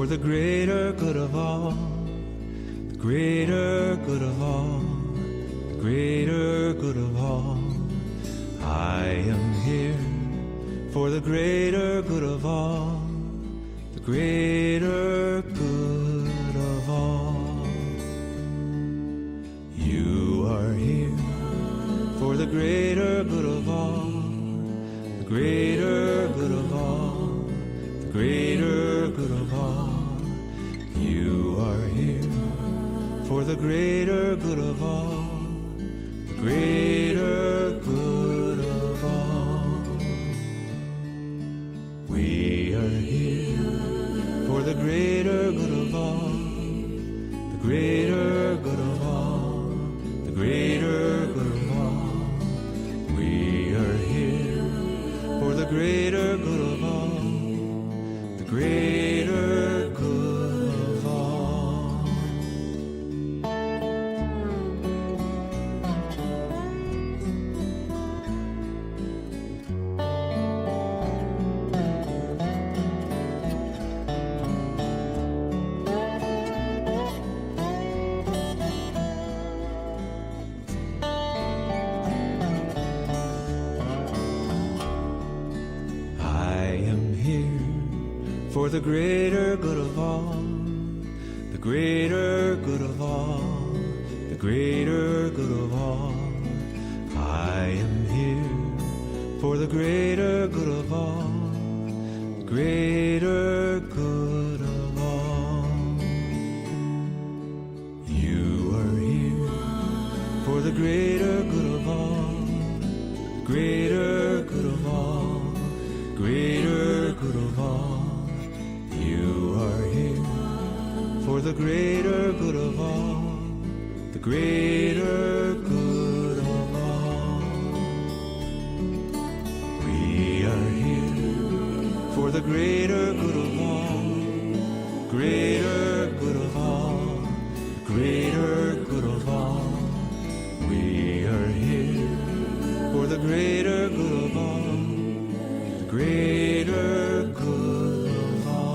for the greater good of all, the greater good of all, the greater good of all. I am here for the greater good of all, the greater good of all. You are here for the greater good of all, the greater good of all, the greater good of all. You are here for the greater good of all, the greater good of all. We are here for the greater good of all, the greater good of all, the greater good of all. We are here for the greater good of all, the greater good of all. For the greater good of all, the greater good of all, the greater good of all. I am here for the greater good of all, the greater good of all. You are here for the greater good of all, the greater good of all, greater good of all. You are here for the greater good of all, the greater good of all. We are here for the greater good of all, greater good of all, greater good of all. We are here for the greater good of all, the greater good of all.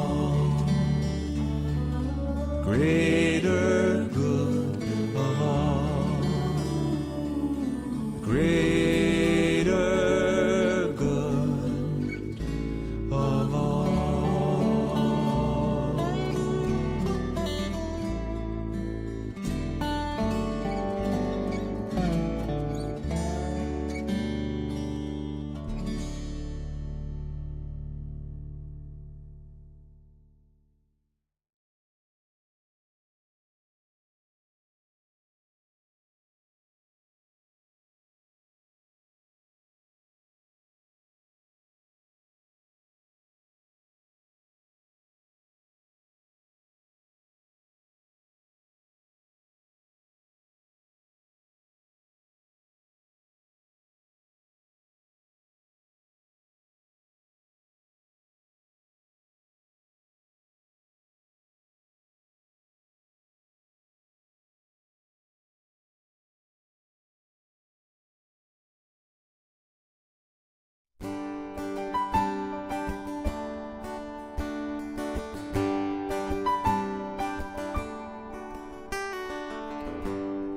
Greater good of all, greater good of all.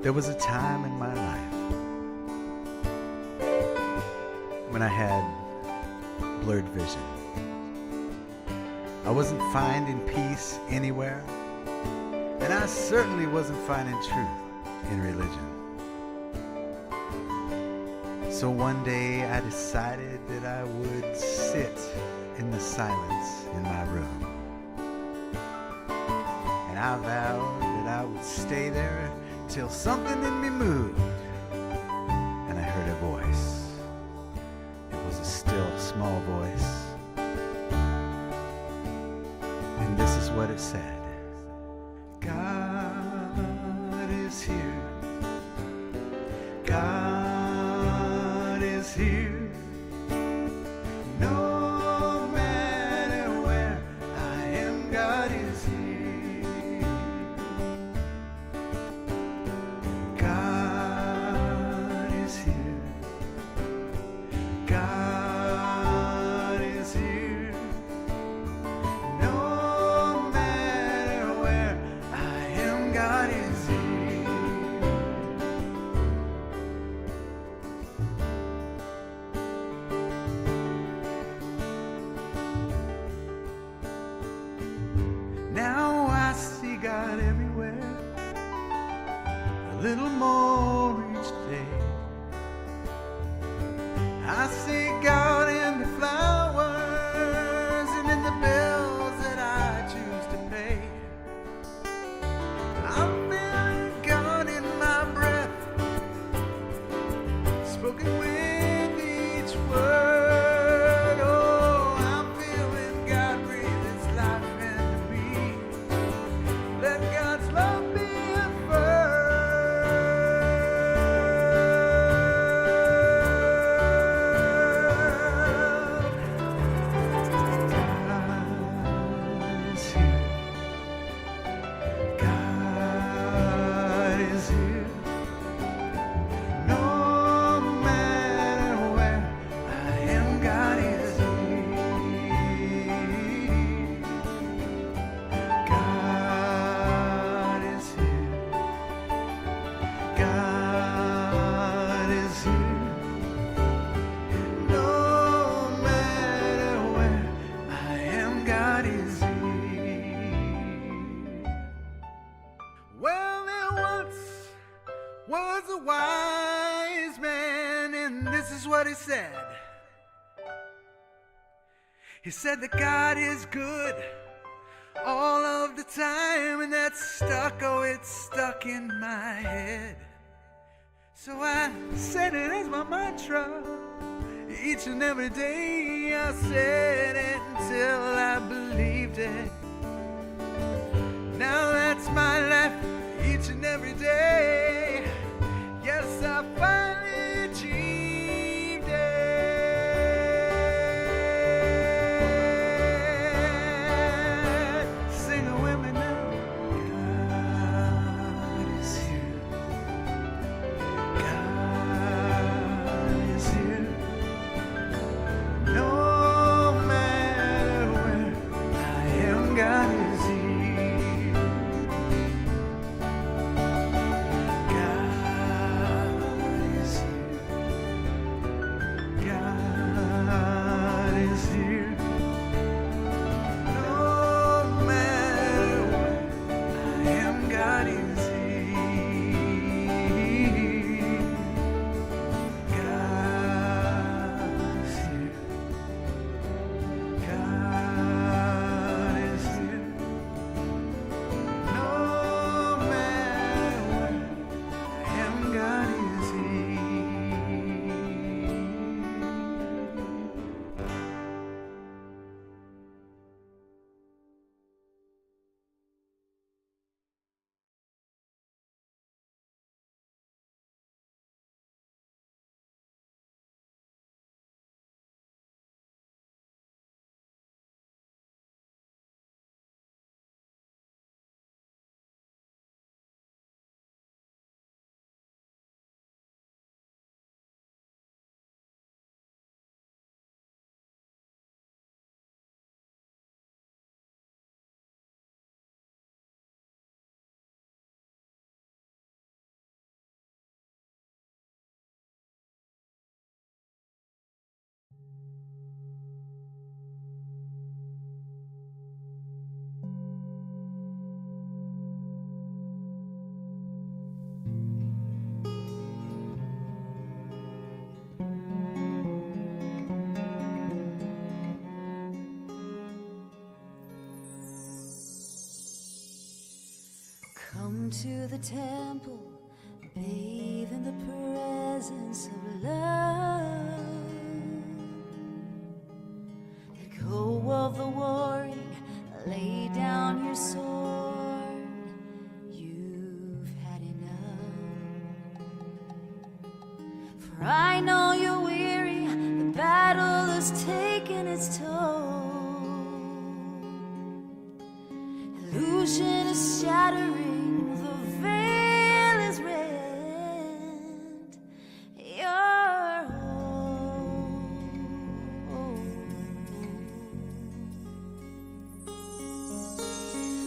There was a time in my life when I had blurred vision. I wasn't finding peace anywhere, and I certainly wasn't finding truth in religion. So one day I decided that I would sit in the silence in my room, and I vowed that I would stay there till something in me moved, and I heard a voice. It was a still, small voice, and this is what it said. God is here. God is here. No matter where I am, God is here. God is here. God is here. No matter little more each day. I see God in the flowers and in the bills that I choose to pay. I'm feeling God in my breath, spoken with each word. Oh, I'm feeling God breathe His life into me. Let God's love be affirmed. God is here. No matter where I am, God is here. God is here. God is here. No matter where I am, God is here. Well, there once was a wise man, and this is what he said. He said that God is good all of the time, and that's stuck, oh, it's stuck in my head. So I said it as my mantra. Each and every day I said it until I believed it. Now that's my life each and every day. Yes, I finally achieved it. Sing it with me now. God is here. God is here. No matter where I am, God is here. God is here. God is here. No matter where I am, God is here. God is here. God is here. No matter where I am, God is here. Come to the temple, bathe in the presence of love. Let go of the warring, lay down your sword. You've had enough. For I know you're weary, the battle has taken its toll. Illusion is shattering, the veil is rent. You're whole.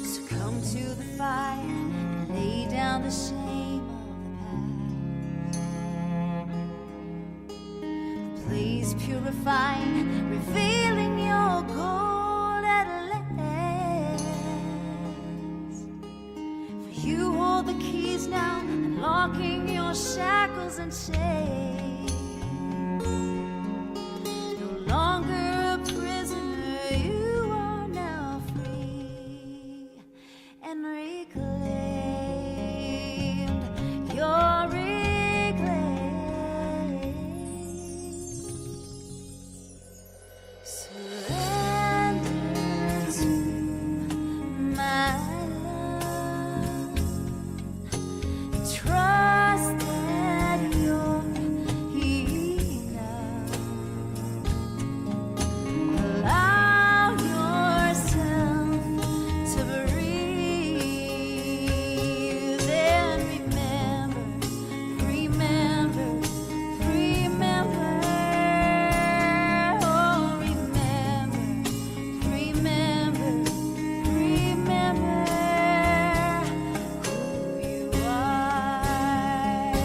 So come to the fire and lay down the shame of the past. The blaze purifying, revealing your gold at last. For you hold the keys now and lock unlocking your shackles and chains. No longer a prisoner, you are now free and reclaimed. You're reclaimed. Surrender to my love. Trust that you're enough. Allow yourself to breathe and remember, remember, remember, oh, remember, remember, remember who you are.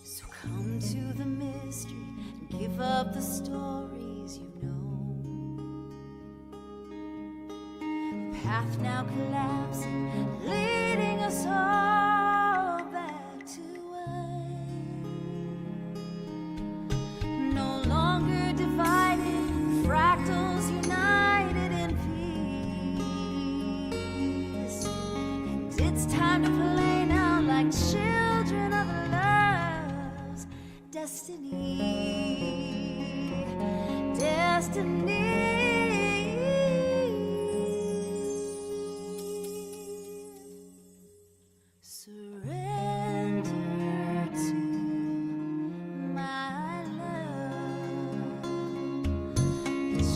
So come to the mystery and give up the stories you know. The path now collapsing, leading us all back to one. No longer divided, fractals united in peace. And it's time to play now like children of love's destiny. Destiny. Surrender to my love.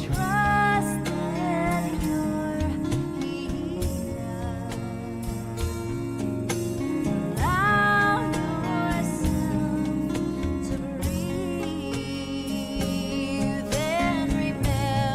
Trust that you're enough. Allow yourself to breathe and remember.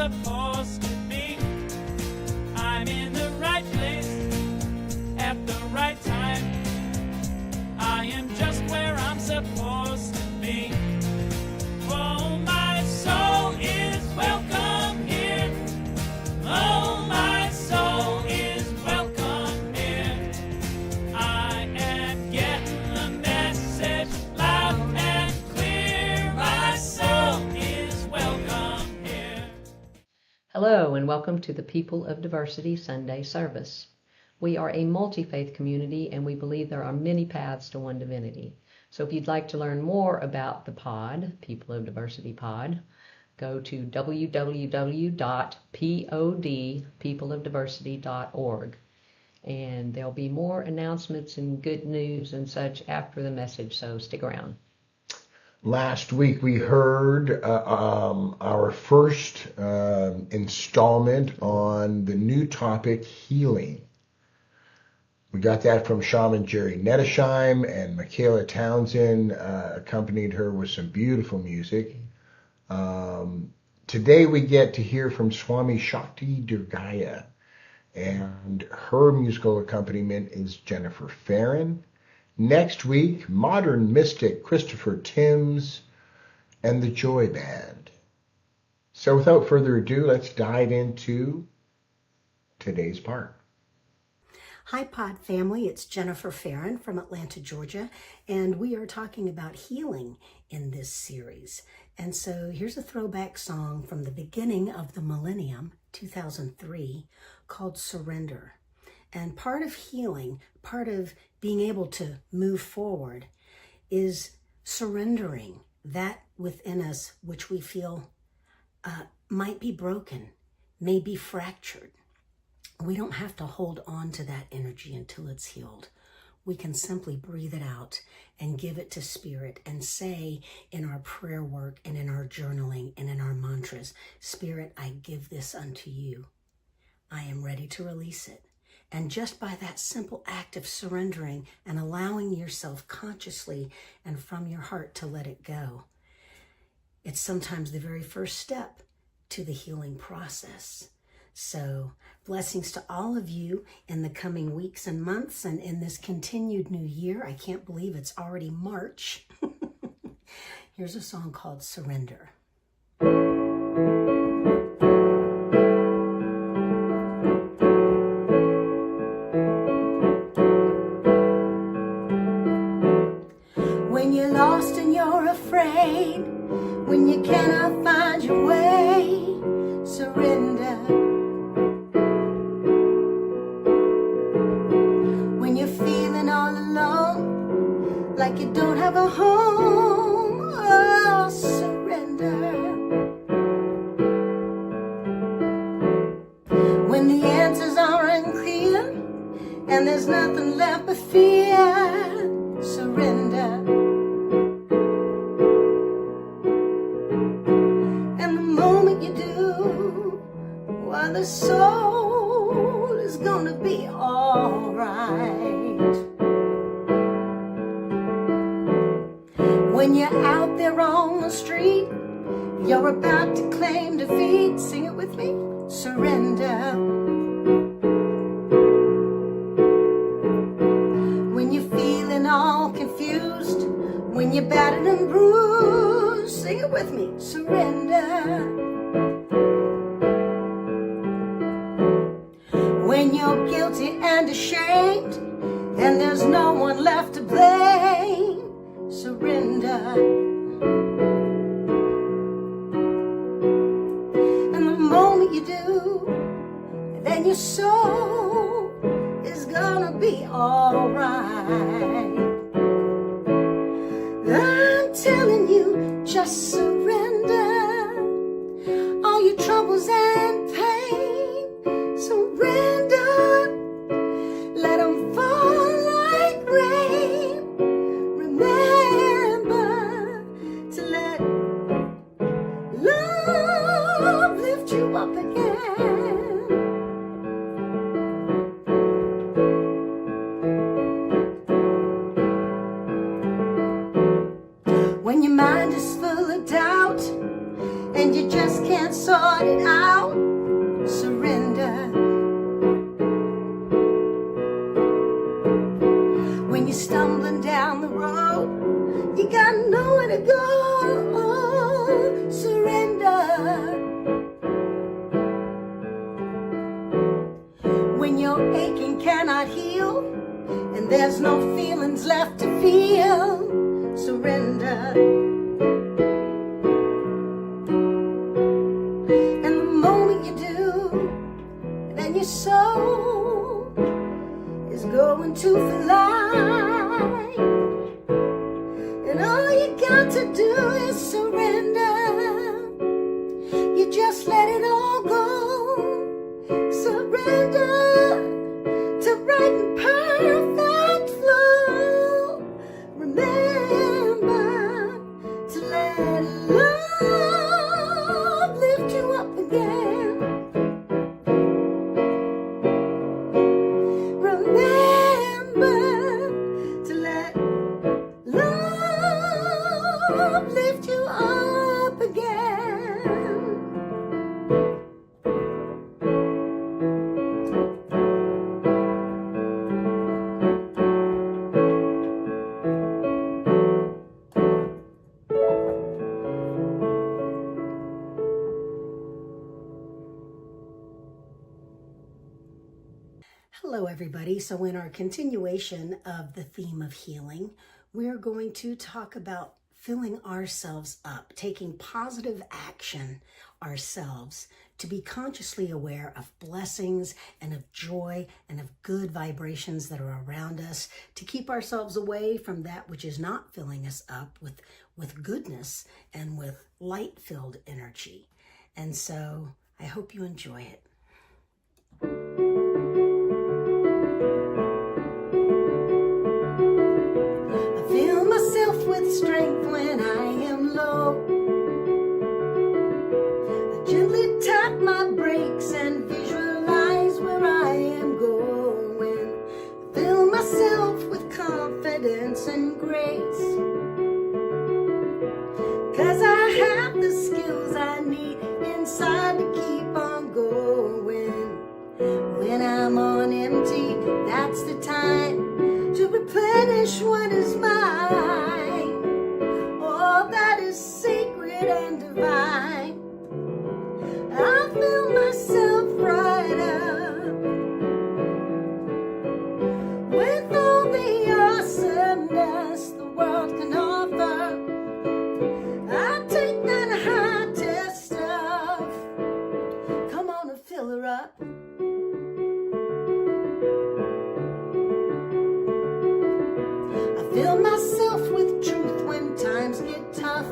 supposed to be. I'm in the right place at the right time. I am just where I'm supposed to be. Oh, my soul is welcome here. Oh, my soul is welcome here. I am getting the message loud and clear. My soul is welcome here. Hello and welcome to the People of Diversity Sunday service. We are a multi-faith community and we believe there are many paths to one divinity. So if you'd like to learn more about the pod, People of Diversity Pod, go to www.peopleofdiversity.org. And there'll be more announcements and good news and such after the message, so stick around. Last week we heard our first installment on the new topic, healing. We got that from Shaman Jerry Nettesheim, and Michaela Townsend accompanied her with some beautiful music. Today we get to hear from Swami Shakti Durgaya, and her musical accompaniment is Jennifer Farron. Next week, modern mystic Christopher Timms and the Joy Band. So without further ado, let's dive into today's part. Hi Pod family, it's Jennifer Farron from Atlanta, Georgia, and we are talking about healing in this series. And so here's a throwback song from the beginning of the millennium, 2003, called Surrender. And part of healing, part of being able to move forward is surrendering that within us which we feel might be broken, may be fractured. We don't have to hold on to that energy until it's healed. We can simply breathe it out and give it to Spirit and say in our prayer work and in our journaling and in our mantras, Spirit, I give this unto you. I am ready to release it. And just by that simple act of surrendering and allowing yourself consciously and from your heart to let it go, it's sometimes the very first step to the healing process. So blessings to all of you in the coming weeks and months and in this continued new year. I can't believe it's already March. Here's a song called Surrender. When you're lost and you're afraid, when you cannot find your way, surrender. When you're feeling all alone, like you don't have a home, oh, surrender. When the answers are unclear, and there's nothing left but fear, surrender. And the moment you do, why the soul is gonna be alright. When you're out there on the street, you're about to claim defeat, sing it with me, surrender. When you're feeling all confused, when you're battered and bruised, sing it with me, surrender. When you're guilty and ashamed, and there's no one left to blame, surrender. And the moment you do, then your soul is gonna be alright. I'm telling you, just surrender all your troubles and pain. Surrender, let them fall like rain. Remember to let love lift you up again. When your mind is full of doubt and you just can't sort it out, surrender. When you're stumbling down the road, you got nowhere to go, surrender. When your aching cannot heal, and there's no feelings left to feel, surrender. And the moment you do, then your soul is going to fly. And all you got to do is surrender. You just let it all go. Surrender to right and perfect flow. Remember to let love lift you up again. Remember to let love lift you up again. Hello, everybody. So in our continuation of the theme of healing, we're going to talk about filling ourselves up, taking positive action ourselves to be consciously aware of blessings and of joy and of good vibrations that are around us, to keep ourselves away from that which is not filling us up with goodness and with light-filled energy. And so I hope you enjoy it. With strength when I am low, I gently tap my brakes and visualize where I am going. I fill myself with confidence and grace, 'cause I have the skills I need inside to keep on going. When I'm on empty, that's the time to replenish what is mine. That is sacred and divine. I fill myself right up with all the awesomeness the world can offer. I take that high test stuff. Come on and fill her up. I fill myself with truth when times get tough.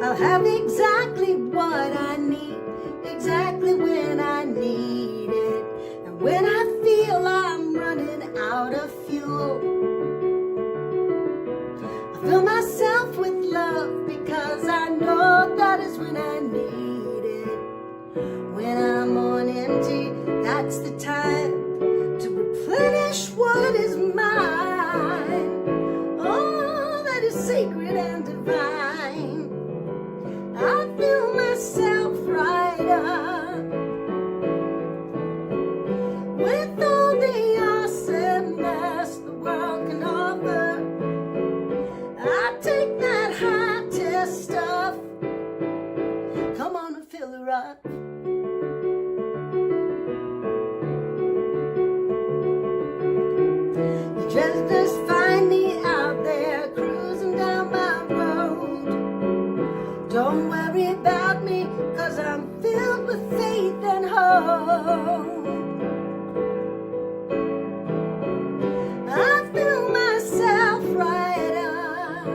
I'll have exactly what I need, exactly when I need it. And when I feel I'm running out of fuel, I fill myself with love, because I know that is when I need it. When I'm on empty, that's the time to replenish what is mine. Oh, that is sacred and divine. I fill myself right up with all the awesomeness the world can offer. I take that high test stuff. Come on and fill her up. Just find me out there cruising down my road. Don't worry about me, 'cause I'm filled with faith and hope. I fill myself right up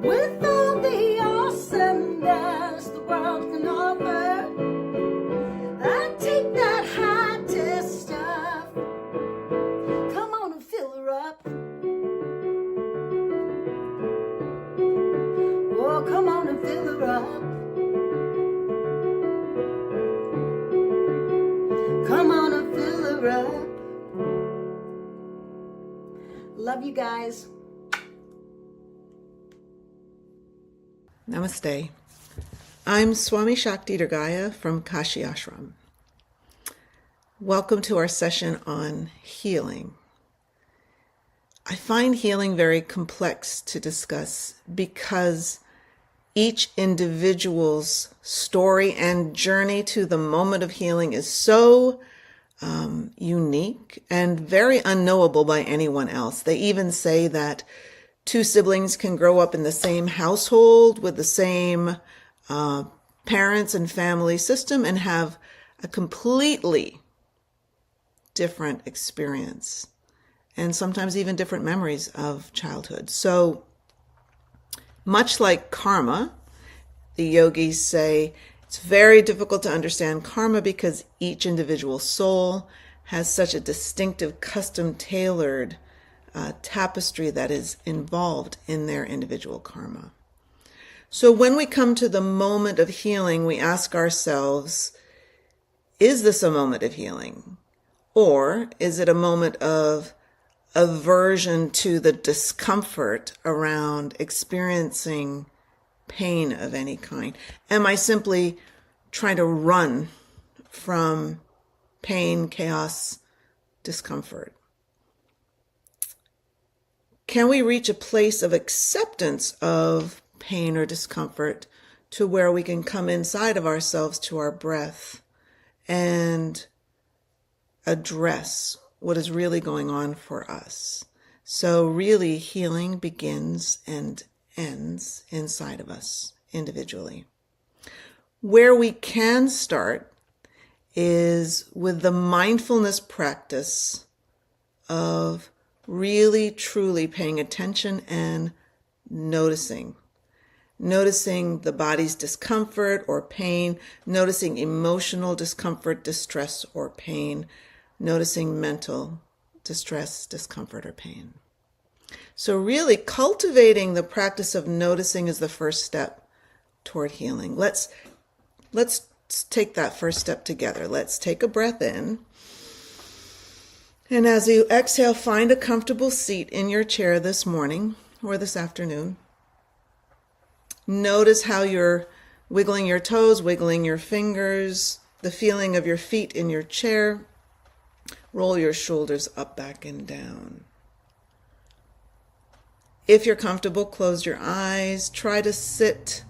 with all the awesomeness the world can offer. I take that high test stuff. Come on and fill her up. Oh, come on and fill her up. Come on and fill her up. Love you guys. Namaste. I'm Swami Shakti Durgaya from Kashi Ashram. Welcome to our session on healing. I find healing very complex to discuss because each individual's story and journey to the moment of healing is so unique and very unknowable by anyone else. They even say that two siblings can grow up in the same household with the same parents and family system and have a completely different experience and sometimes even different memories of childhood. So much like karma, the yogis say it's very difficult to understand karma because each individual soul has such a distinctive, custom-tailored tapestry that is involved in their individual karma. So when we come to the moment of healing, we ask ourselves, is this a moment of healing? Or is it a moment of aversion to the discomfort around experiencing pain of any kind? Am I simply trying to run from pain, chaos, discomfort? Can we reach a place of acceptance of pain or discomfort to where we can come inside of ourselves to our breath and address what is really going on for us? So really, healing begins and ends inside of us individually. Where we can start is with the mindfulness practice of really, truly paying attention and noticing. Noticing the body's discomfort or pain, noticing emotional discomfort, distress, or pain, noticing mental distress, discomfort, or pain. So really cultivating the practice of noticing is the first step toward healing. Let's take that first step together. Let's take a breath in. And as you exhale, find a comfortable seat in your chair this morning or this afternoon. Notice how you're wiggling your toes, wiggling your fingers, the feeling of your feet in your chair. Roll your shoulders up, back, and down. If you're comfortable, close your eyes. Try to sit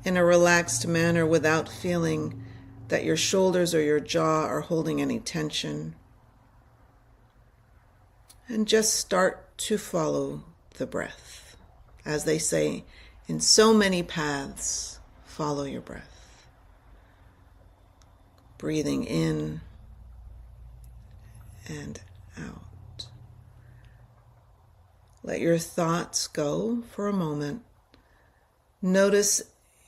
in a relaxed manner without feeling that your shoulders or your jaw are holding any tension. And just start to follow the breath. As they say, in so many paths, follow your breath. Breathing in and out. Let your thoughts go for a moment. Notice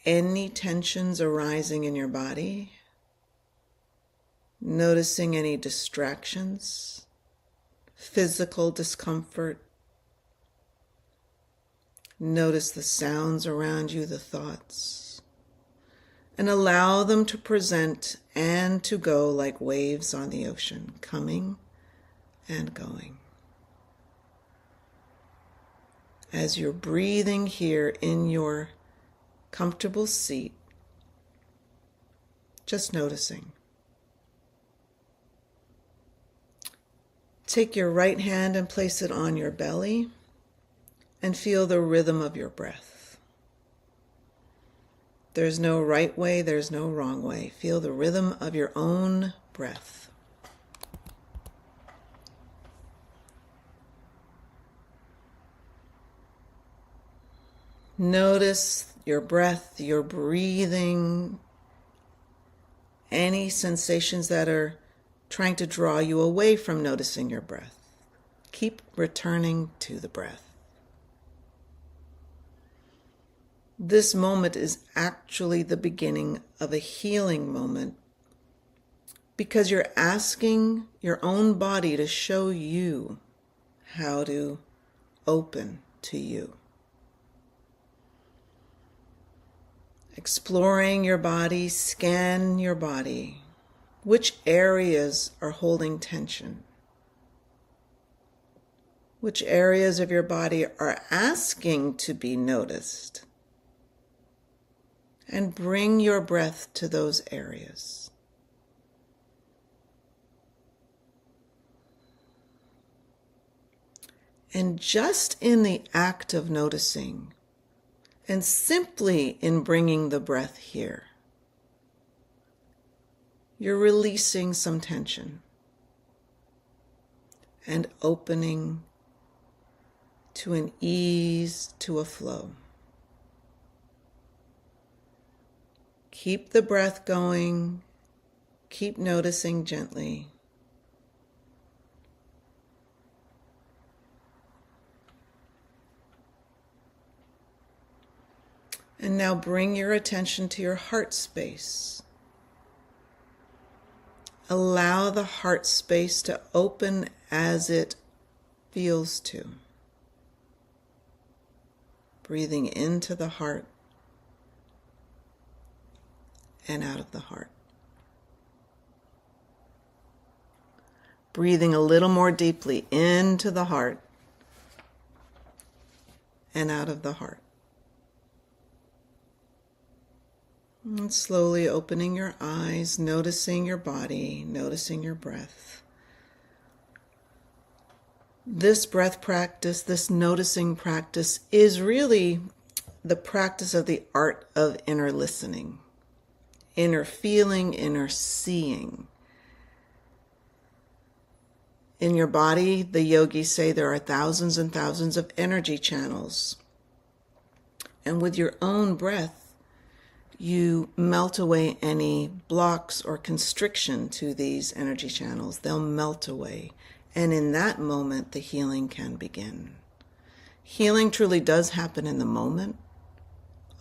any tensions arising in your body. Noticing any distractions. Physical discomfort. Notice the sounds around you, the thoughts, and allow them to present and to go like waves on the ocean, coming and going. As you're breathing here in your comfortable seat, just noticing. Take your right hand and place it on your belly and feel the rhythm of your breath. There's no right way, there's no wrong way. Feel the rhythm of your own breath. Notice your breath, your breathing, any sensations that are trying to draw you away from noticing your breath. Keep returning to the breath. This moment is actually the beginning of a healing moment because you're asking your own body to show you how to open to you. Exploring your body, scan your body. Which areas are holding tension? Which areas of your body are asking to be noticed? and bring your breath to those areas. And just in the act of noticing, and simply in bringing the breath here, you're releasing some tension and opening to an ease, to a flow. Keep the breath going. Keep noticing gently. And now bring your attention to your heart space. Allow the heart space to open as it feels to. Breathing into the heart and out of the heart. Breathing a little more deeply into the heart and out of the heart. And slowly opening your eyes, noticing your body, noticing your breath. This breath practice, this noticing practice, is really the practice of the art of inner listening, inner feeling, inner seeing. In your body, the yogis say there are thousands and thousands of energy channels. And with your own breath, you melt away any blocks or constriction to these energy channels. They'll melt away. And in that moment, the healing can begin. Healing truly does happen in the moment.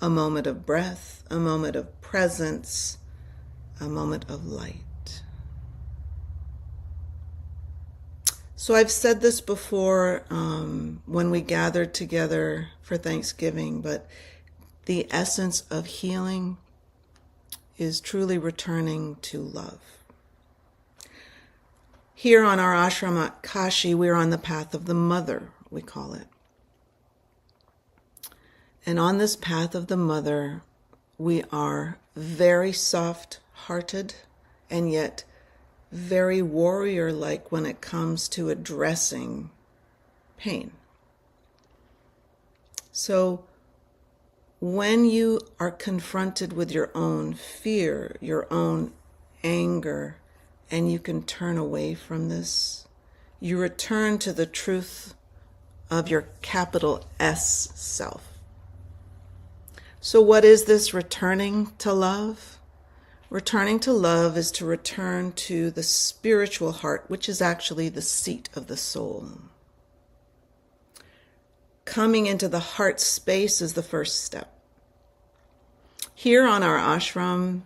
A moment of breath, a moment of presence, a moment of light. So I've said this before when we gathered together for Thanksgiving, but the essence of healing is truly returning to love. Here on our ashram at Kashi, we're on the path of the mother, we call it. And on this path of the mother, we are very soft-hearted and yet very warrior-like when it comes to addressing pain. So when you are confronted with your own fear, your own anger, and you can turn away from this, you return to the truth of your capital S self. So what is this returning to love? Returning to love is to return to the spiritual heart, which is actually the seat of the soul. Coming into the heart space is the first step. Here on our ashram,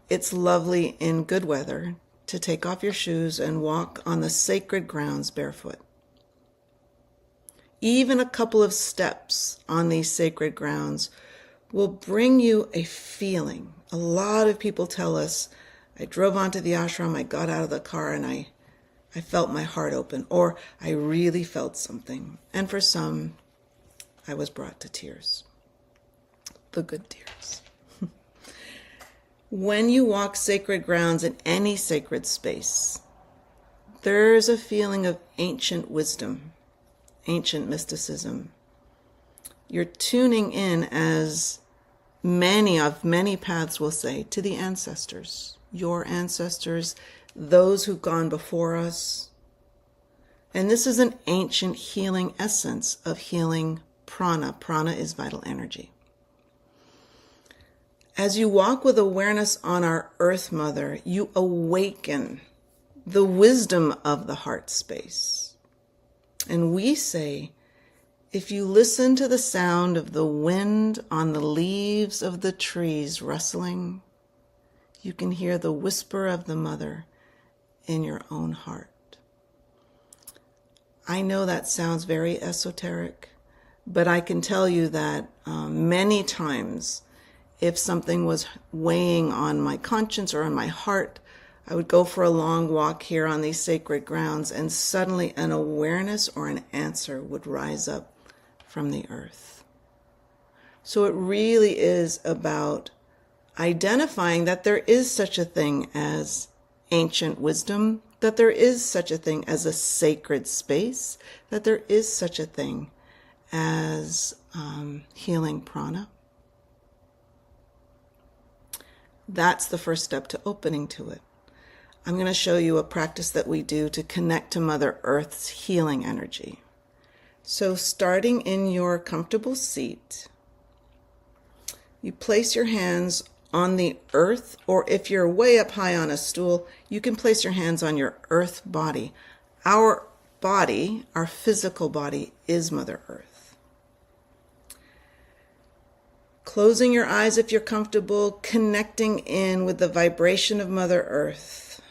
it's lovely in good weather to take off your shoes and walk on the sacred grounds barefoot. Even a couple of steps on these sacred grounds will bring you a feeling. A lot of people tell us, I drove onto the ashram, I got out of the car, and I felt my heart open, or I really felt something. And for some, I was brought to tears. The good tears. When you walk sacred grounds in any sacred space, there's a feeling of ancient wisdom, ancient mysticism. You're tuning in, as many paths will say, to the ancestors, your ancestors, those who've gone before us. And this is an ancient healing essence of healing prana. Prana is vital energy. As you walk with awareness on our Earth Mother, you awaken the wisdom of the heart space. And we say, if you listen to the sound of the wind on the leaves of the trees rustling, you can hear the whisper of the mother in your own heart. I know that sounds very esoteric, but I can tell you that many times, if something was weighing on my conscience or on my heart, I would go for a long walk here on these sacred grounds, and suddenly an awareness or an answer would rise up from the earth. So it really is about identifying that there is such a thing as ancient wisdom, that there is such a thing as a sacred space, that there is such a thing as healing prana. That's the first step to opening to it. I'm going to show you a practice that we do to connect to Mother Earth's healing energy. So starting in your comfortable seat, you place your hands on the earth, or if you're way up high on a stool, you can place your hands on your earth body. Our body, our physical body, is Mother Earth. Closing your eyes if you're comfortable, connecting in with the vibration of Mother Earth.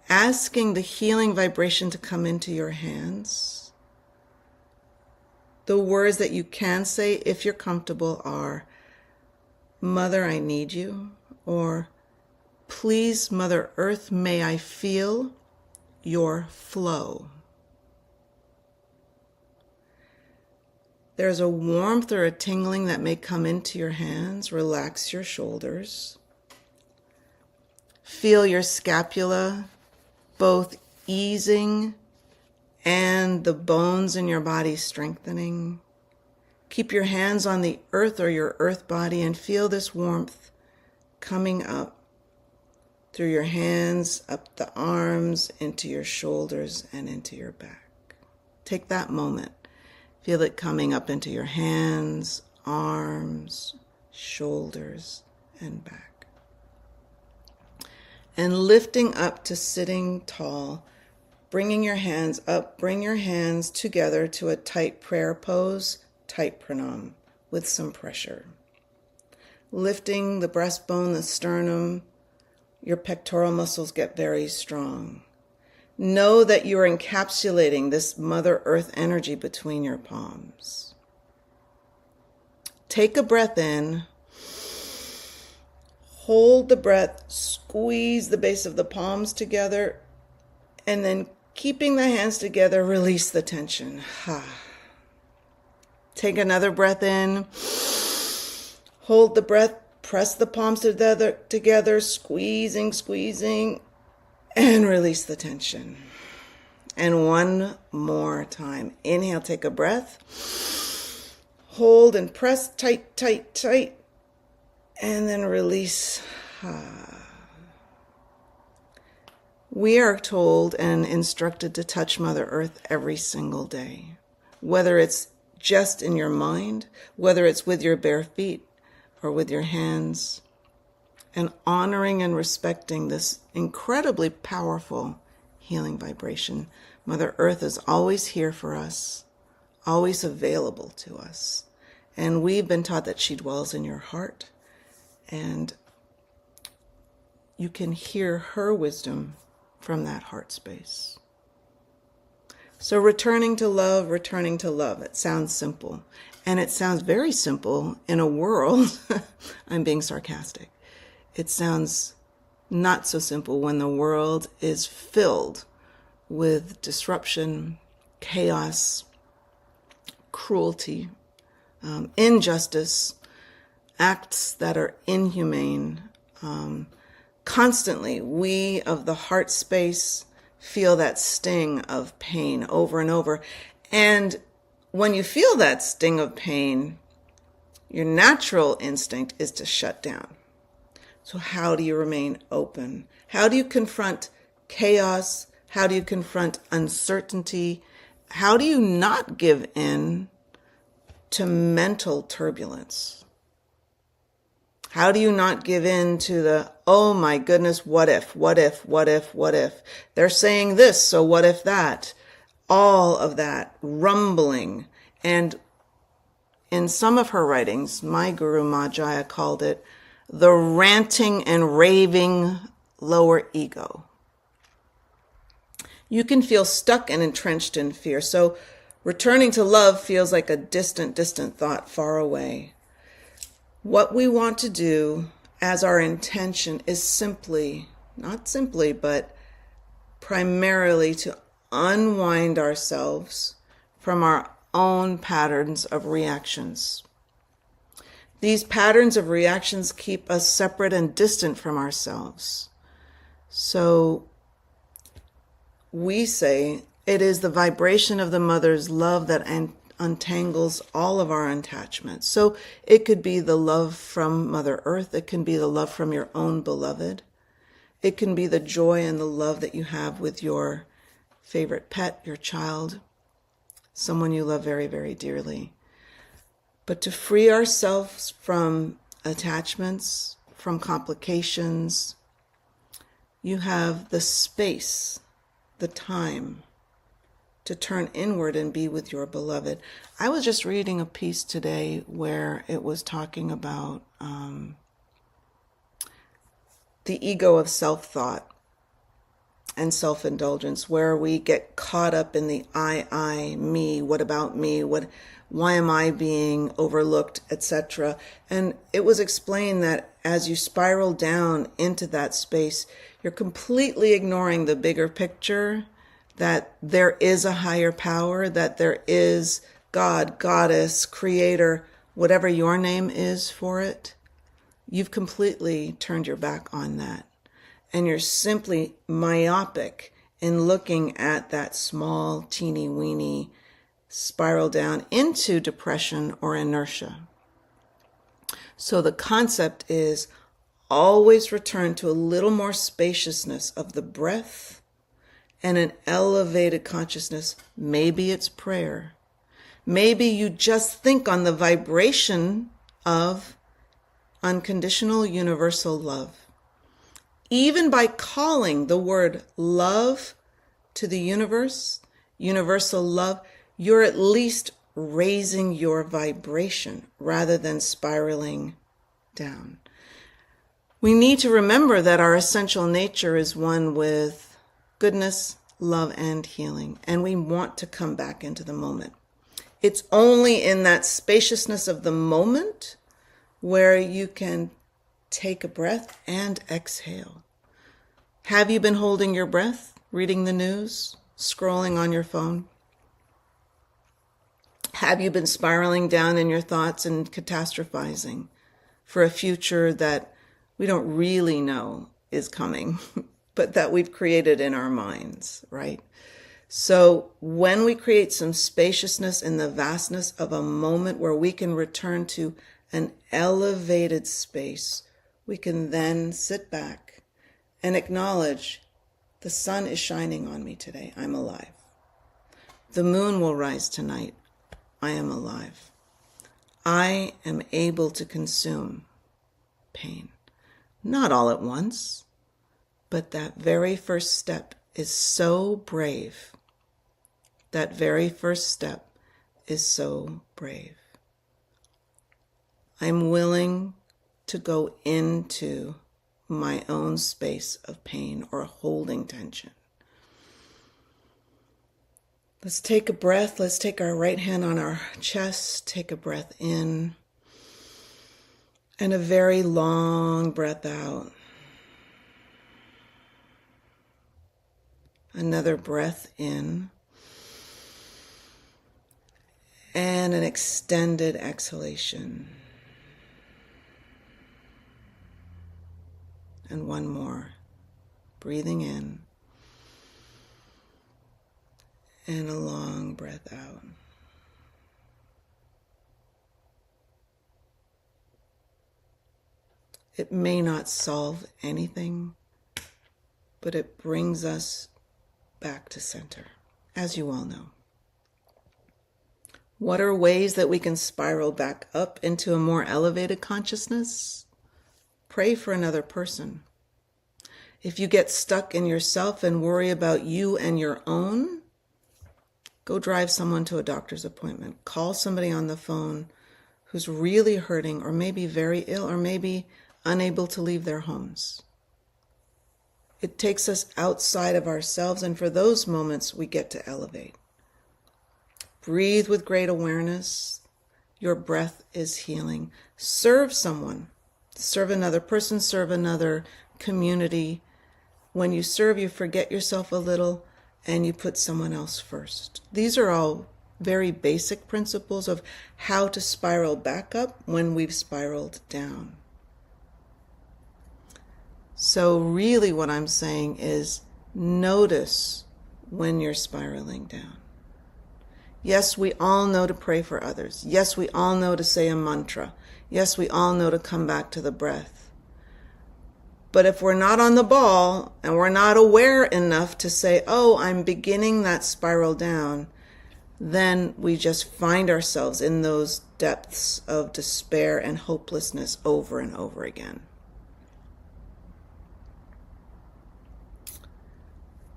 Asking the healing vibration to come into your hands. The words that you can say if you're comfortable are, Mother, I need you, or please, Mother Earth, may I feel your flow. There's a warmth or a tingling that may come into your hands. Relax your shoulders. Feel your scapula both easing and the bones in your body strengthening. Keep your hands on the earth or your earth body and feel this warmth coming up through your hands, up the arms, into your shoulders, and into your back. Take that moment. Feel it coming up into your hands, arms, shoulders, and back. And lifting up to sitting tall, bringing your hands up, bring your hands together to a tight prayer pose, tight pranam, with some pressure. Lifting the breastbone, the sternum, your pectoral muscles get very strong. Know that you're encapsulating this Mother Earth energy between your palms. Take a breath in. Hold the breath. Squeeze the base of the palms together. And then keeping the hands together, release the tension. Take another breath in. Hold the breath. Press the palms together, squeezing. And release the tension. And one more time. Inhale, take a breath. Hold and press tight. And then release. We are told and instructed to touch Mother Earth every single day. Whether it's just in your mind, whether it's with your bare feet or with your hands. And honoring and respecting this incredibly powerful healing vibration. Mother Earth is always here for us, always available to us. And we've been taught that she dwells in your heart. And you can hear her wisdom from that heart space. So returning to love. It sounds simple. And it sounds very simple in a world, I'm being sarcastic. It sounds not so simple when the world is filled with disruption, chaos, cruelty, injustice, acts that are inhumane. Constantly, we of the heart space feel that sting of pain over and over. And when you feel that sting of pain, your natural instinct is to shut down. So how do you remain open? How do you confront chaos? How do you confront uncertainty? How do you not give in to mental turbulence? How do you not give in to the, oh my goodness, what if? They're saying this, so what if that? All of that rumbling. And in some of her writings, my guru Majaya called it the ranting and raving lower ego. You can feel stuck and entrenched in fear. So returning to love feels like a distant thought far away. What we want to do as our intention is but primarily to unwind ourselves from our own patterns of reactions. These patterns of reactions keep us separate and distant from ourselves. So we say it is the vibration of the mother's love that untangles all of our attachments. So it could be the love from Mother Earth. It can be the love from your own beloved. It can be the joy and the love that you have with your favorite pet, your child, someone you love very, very dearly. But to free ourselves from attachments, from complications, you have the space, the time to turn inward and be with your beloved. I was just reading a piece today where it was talking about the ego of self-thought and self-indulgence, where we get caught up in the I, me, what about me, why am I being overlooked, etc. And it was explained that as you spiral down into that space, you're completely ignoring the bigger picture, that there is a higher power, that there is God, Goddess, Creator, whatever your name is for it. You've completely turned your back on that. And you're simply myopic in looking at that small, teeny weeny spiral down into depression or inertia. So the concept is always return to a little more spaciousness of the breath and an elevated consciousness. Maybe it's prayer. Maybe you just think on the vibration of unconditional universal love. Even by calling the word love to the universe, universal love, you're at least raising your vibration rather than spiraling down. We need to remember that our essential nature is one with goodness, love, and healing, and we want to come back into the moment. It's only in that spaciousness of the moment where you can take a breath and exhale. Have you been holding your breath, reading the news, scrolling on your phone? Have you been spiraling down in your thoughts and catastrophizing for a future that we don't really know is coming, but that we've created in our minds, right? So when we create some spaciousness in the vastness of a moment where we can return to an elevated space, we can then sit back and acknowledge the sun is shining on me today. I'm alive. The moon will rise tonight. I am alive. I am able to consume pain. Not all at once, but that very first step is so brave. That very first step is so brave. I'm willing to go into my own space of pain or holding tension. Let's take a breath. Let's take our right hand on our chest. Take a breath in. And a very long breath out. Another breath in. And an extended exhalation. And one more. Breathing in. And a long breath out. It may not solve anything, but it brings us back to center, as you all know. What are ways that we can spiral back up into a more elevated consciousness? Pray for another person. If you get stuck in yourself and worry about you and your own, go drive someone to a doctor's appointment. Call somebody on the phone who's really hurting or maybe very ill or maybe unable to leave their homes. It takes us outside of ourselves, and for those moments, we get to elevate. Breathe with great awareness. Your breath is healing. Serve someone. Serve another person. Serve another community. When you serve, you forget yourself a little and you put someone else first. These are all very basic principles of how to spiral back up when we've spiraled down. So really what I'm saying is notice when you're spiraling down. Yes, we all know to pray for others. Yes, we all know to say a mantra. Yes, we all know to come back to the breath. But if we're not on the ball and we're not aware enough to say, oh, I'm beginning that spiral down, then we just find ourselves in those depths of despair and hopelessness over and over again.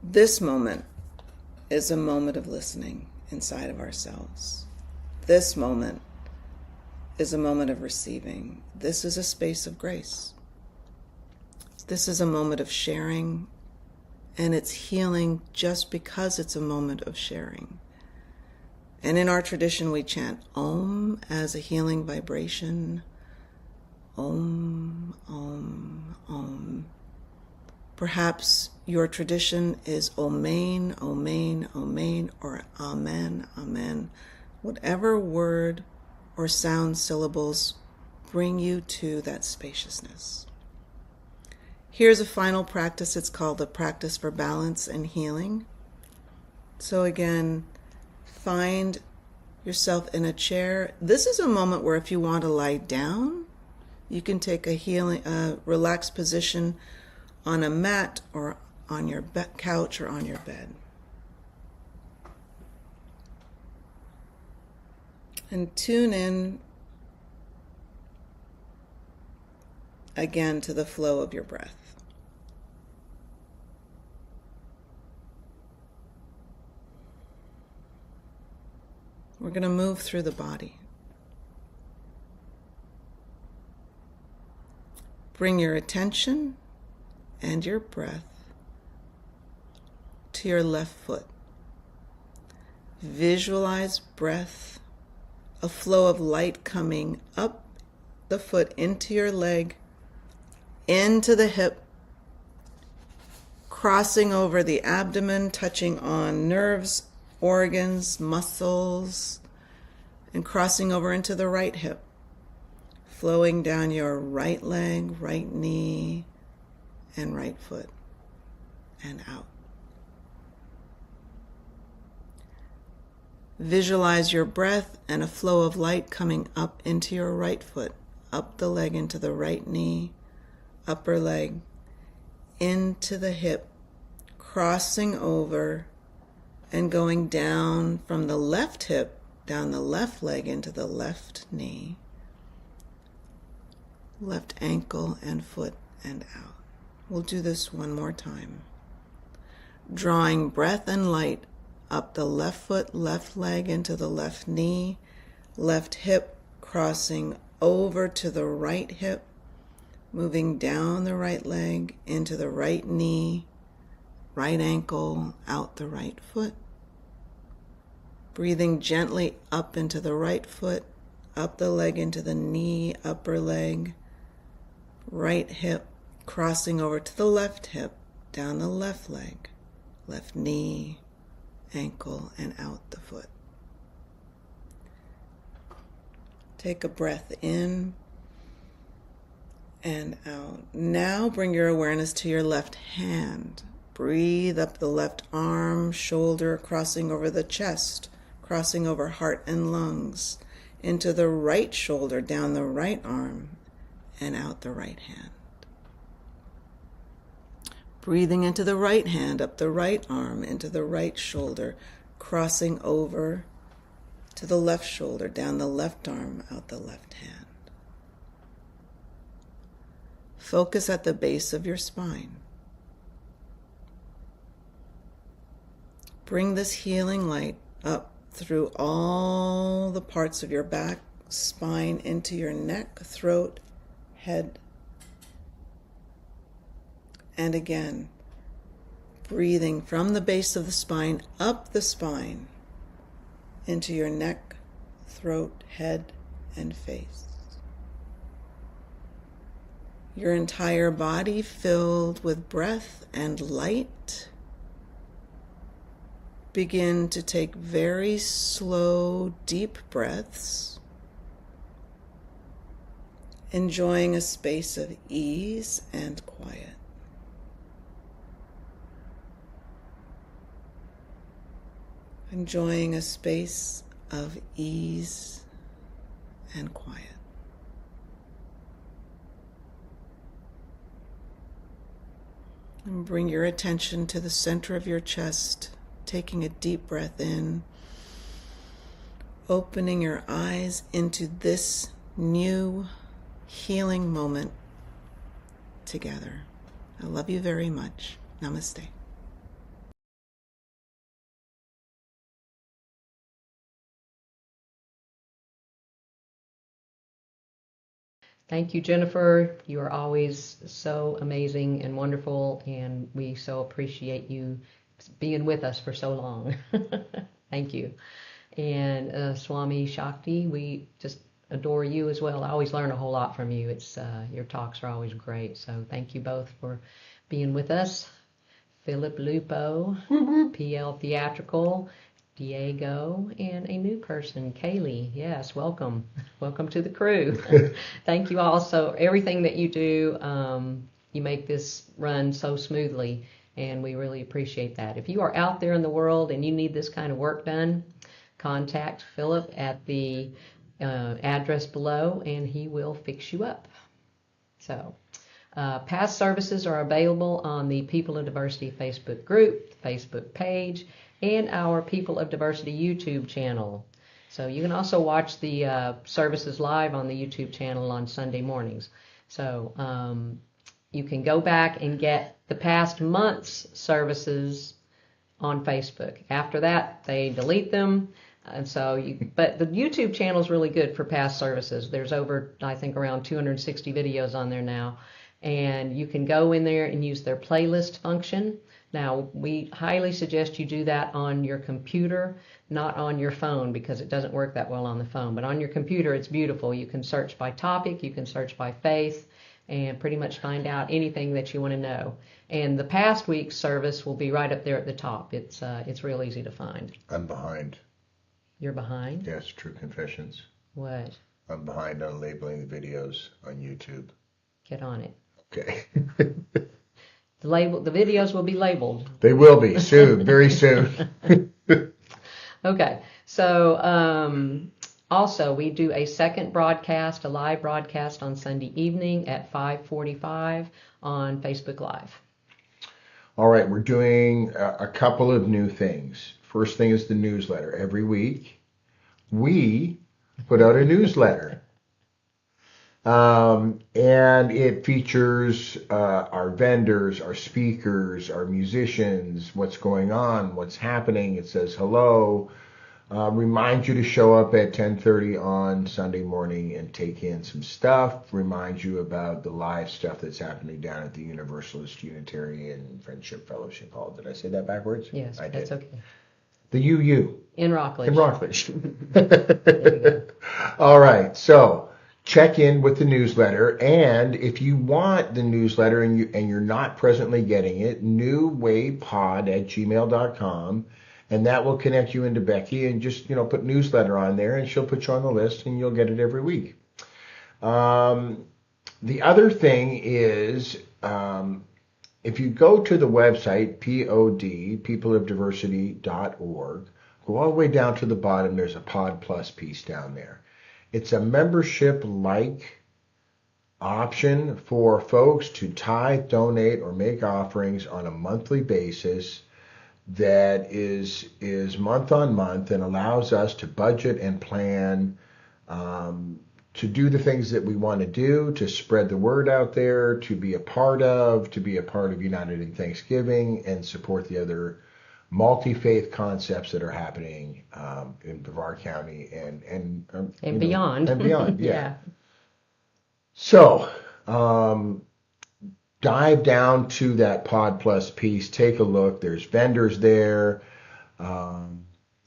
This moment is a moment of listening inside of ourselves. This moment is a moment of receiving. This is a space of grace. This is a moment of sharing, and it's healing just because it's a moment of sharing. And in our tradition, we chant Om as a healing vibration. Om, Om, Om. Perhaps your tradition is Omain, Omain, Omain, or Amen, Amen. Whatever word or sound syllables bring you to that spaciousness. Here's a final practice. It's called the practice for balance and healing. So again, find yourself in a chair. This is a moment where if you want to lie down, you can take a relaxed position on a mat or on your couch or on your bed. And tune in again to the flow of your breath. We're going to move through the body. Bring your attention and your breath to your left foot. Visualize breath, a flow of light coming up the foot into your leg, into the hip, crossing over the abdomen, touching on nerves, organs, muscles, and crossing over into the right hip, flowing down your right leg, right knee, and right foot, and out. Visualize your breath and a flow of light coming up into your right foot, up the leg into the right knee, upper leg, into the hip, crossing over and going down from the left hip, down the left leg into the left knee, left ankle and foot, and out. We'll do this one more time. Drawing breath and light up the left foot, left leg into the left knee, left hip, crossing over to the right hip, moving down the right leg into the right knee, right ankle, out the right foot. Breathing gently up into the right foot, up the leg into the knee, upper leg, right hip, crossing over to the left hip, down the left leg, left knee, ankle, and out the foot. Take a breath in and out. Now bring your awareness to your left hand. Breathe up the left arm, shoulder, crossing over the chest, crossing over heart and lungs, into the right shoulder, down the right arm, and out the right hand. Breathing into the right hand, up the right arm, into the right shoulder, crossing over to the left shoulder, down the left arm, out the left hand. Focus at the base of your spine. Bring this healing light up through all the parts of your back, spine, into your neck, throat, head. And again, breathing from the base of the spine, up the spine, into your neck, throat, head, and face. Your entire body filled with breath and light. begin to take very slow, deep breaths, enjoying a space of ease and quiet. Enjoying a space of ease and quiet. And bring your attention to the center of your chest, taking a deep breath in, opening your eyes into this new healing moment together. I love you very much. Namaste. Thank you, Jennifer. You are always so amazing and wonderful, and we so appreciate you being with us for so long. Thank you. And Swami Shakti, we just adore you as well. I always learn a whole lot from you. It's your talks are always great. So thank you both for being with us. Philip Lupo, PL Theatrical, Diego, and a new person, Kaylee. Yes, welcome. Welcome to the crew. Thank you all. So everything that you do, you make this run so smoothly, and we really appreciate that. If you are out there in the world and you need this kind of work done, contact Philip at the address below, and he will fix you up. So past services are available on the People of Diversity Facebook group, Facebook page, and our People of Diversity YouTube channel. So you can also watch the services live on the YouTube channel on Sunday mornings. So you can go back and get the past month's services on Facebook. After that, they delete them. And so but the YouTube channel is really good for past services. There's over, I think, around 260 videos on there now. And you can go in there and use their playlist function. Now, we highly suggest you do that on your computer, not on your phone, because it doesn't work that well on the phone. But on your computer, it's beautiful. You can search by topic, you can search by faith, and pretty much find out anything that you want to know. And the past week's service will be right up there at the top. It's real easy to find. I'm behind. You're behind? Yes, true confessions. What? I'm behind on labeling the videos on YouTube. Get on it. Okay. The videos will be labeled. They will be soon, very soon. Okay. So also we do a second broadcast, a live broadcast on Sunday evening at 5:45 on Facebook Live. All right, we're doing a couple of new things. First thing is the newsletter. Every week we put out a newsletter. And it features our vendors, our speakers, our musicians, what's going on, what's happening. It says hello, reminds you to show up at 10:30 on Sunday morning and take in some stuff, reminds you about the live stuff that's happening down at the Universalist Unitarian Friendship Fellowship Hall. Did I say that backwards? Yes, I did. that's okay. The UU. In Rockledge. In Rockledge. There you go. All right, so check in with the newsletter, and if you want the newsletter and you're not presently getting it, newwaypod@gmail.com, and that will connect you into Becky, and just put newsletter on there, and she'll put you on the list, and you'll get it every week. The other thing is, if you go to the website peopleofdiversity.org, go all the way down to the bottom. There's a Pod Plus piece down there. It's a membership-like option for folks to tithe, donate, or make offerings on a monthly basis that is month on month and allows us to budget and plan to do the things that we want to do, to spread the word out there, to be a part of United in Thanksgiving, and support the other multi-faith concepts that are happening in Brevard County and beyond. And beyond, yeah. Yeah. So, dive down to that Pod Plus piece, take a look. There's vendors there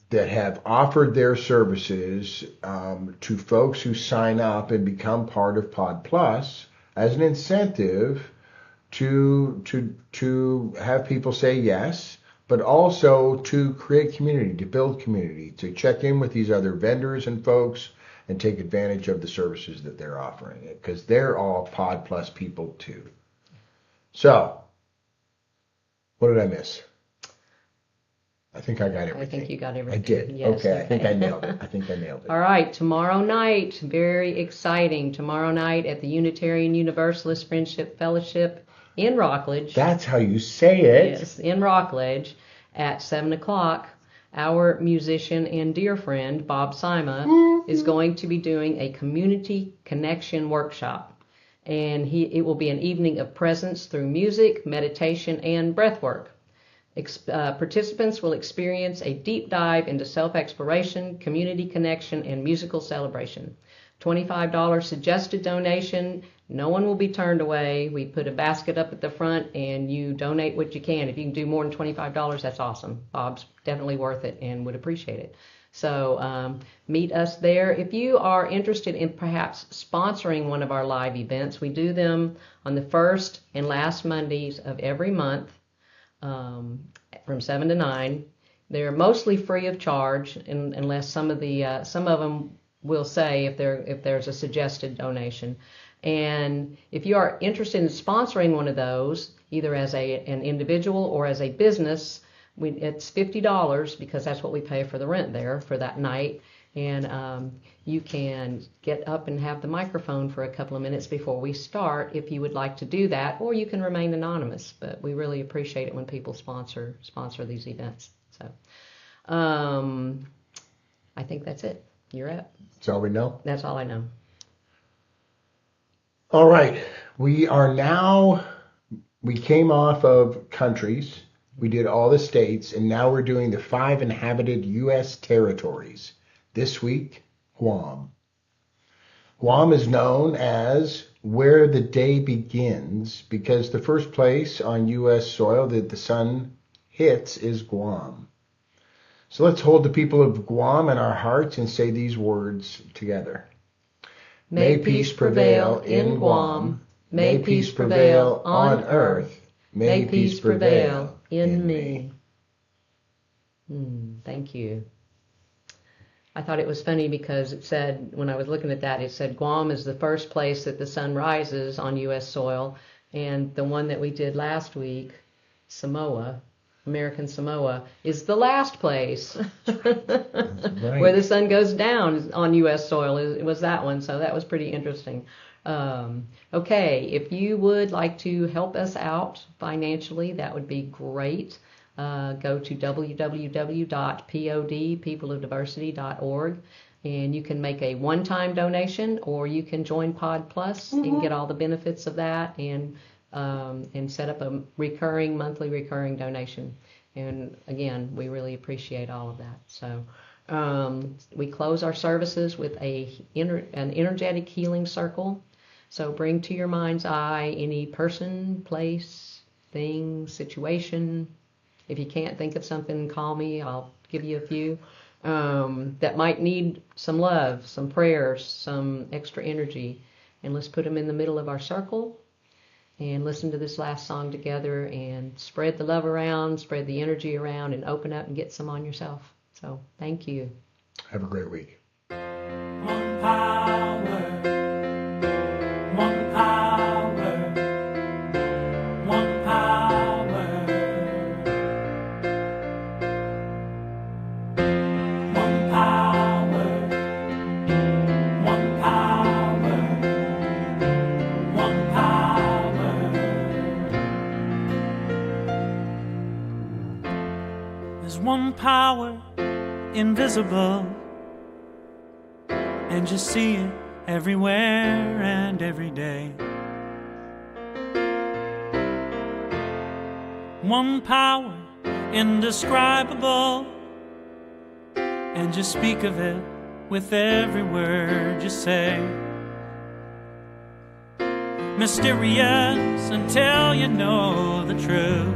that have offered their services to folks who sign up and become part of Pod Plus as an incentive to have people say yes. but also to create community, to build community, to check in with these other vendors and folks and take advantage of the services that they're offering, because they're all Pod Plus people too. So, what did I miss? I think I got everything. I think you got everything. I did. Yes, okay, I think I nailed it. All right, tomorrow night, very exciting. Tomorrow night at the Unitarian Universalist Friendship Fellowship in Rockledge. That's how you say it. Yes, in Rockledge at 7 o'clock. Our musician and dear friend, Bob Sima, is going to be doing a community connection workshop. And it will be an evening of presence through music, meditation, and breath work. Participants will experience a deep dive into self-exploration, community connection, and musical celebration. $25 suggested donation. No one will be turned away. We put a basket up at the front, and you donate what you can. If you can do more than $25, that's awesome. Bob's definitely worth it and would appreciate it. So meet us there. If you are interested in perhaps sponsoring one of our live events, we do them on the first and last Mondays of every month from 7 to 9. They're mostly free of charge, unless some of them will say if there's a suggested donation. And if you are interested in sponsoring one of those, either as an individual or as a business, it's $50 because that's what we pay for the rent there for that night. And you can get up and have the microphone for a couple of minutes before we start if you would like to do that, or you can remain anonymous. But we really appreciate it when people sponsor these events. So I think that's it. You're up. That's all we know? That's all I know. All right. We came off of countries. We did all the states, and now we're doing the 5 inhabited U.S. territories. This week, Guam. Guam is known as where the day begins because the first place on U.S. soil that the sun hits is Guam. So let's hold the people of Guam in our hearts and say these words together. May peace prevail in Guam. May peace prevail on earth. May peace prevail in me. Thank you. I thought it was funny because it said, when I was looking at that, it said Guam is the first place that the sun rises on U.S. soil, and the one that we did last week, Samoa, American Samoa, is the last place Right. where the sun goes down on U.S. soil. It was that one, so that was pretty interesting. Okay, if you would like to help us out financially, that would be great. Go to www.peopleofdiversity.org, and you can make a one-time donation, or you can join Pod Plus and get all the benefits of that, and set up a monthly recurring donation. And again, we really appreciate all of that. So we close our services with an energetic healing circle. So bring to your mind's eye any person, place, thing, situation. If you can't think of something, call me. I'll give you a few that might need some love, some prayers, some extra energy. And let's put them in the middle of our circle and listen to this last song together and spread the love around, spread the energy around, and open up and get some on yourself. So thank you. Have a great week. One power, one power, one power, one power, one power, one power. There's one power invisible, and you see it everywhere and every day. One power indescribable, and you speak of it with every word you say. Mysterious until you know the truth,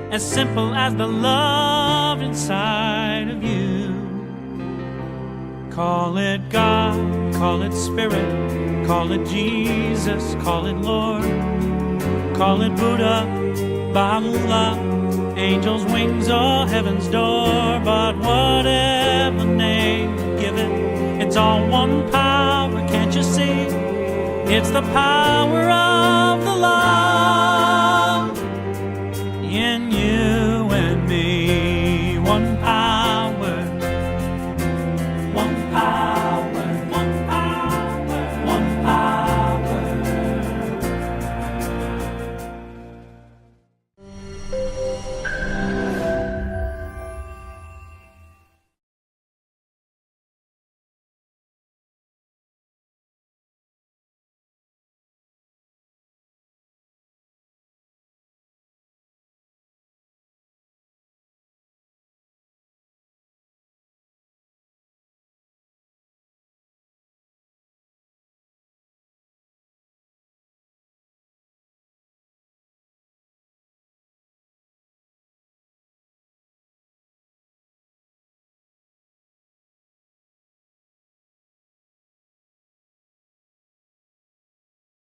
as simple as the love inside of you. Call it God, call it Spirit, call it Jesus, call it Lord, call it Buddha, Bahula, angels' wings or heaven's door, but whatever name you give it, it's all one power, can't you see? It's the power of the love.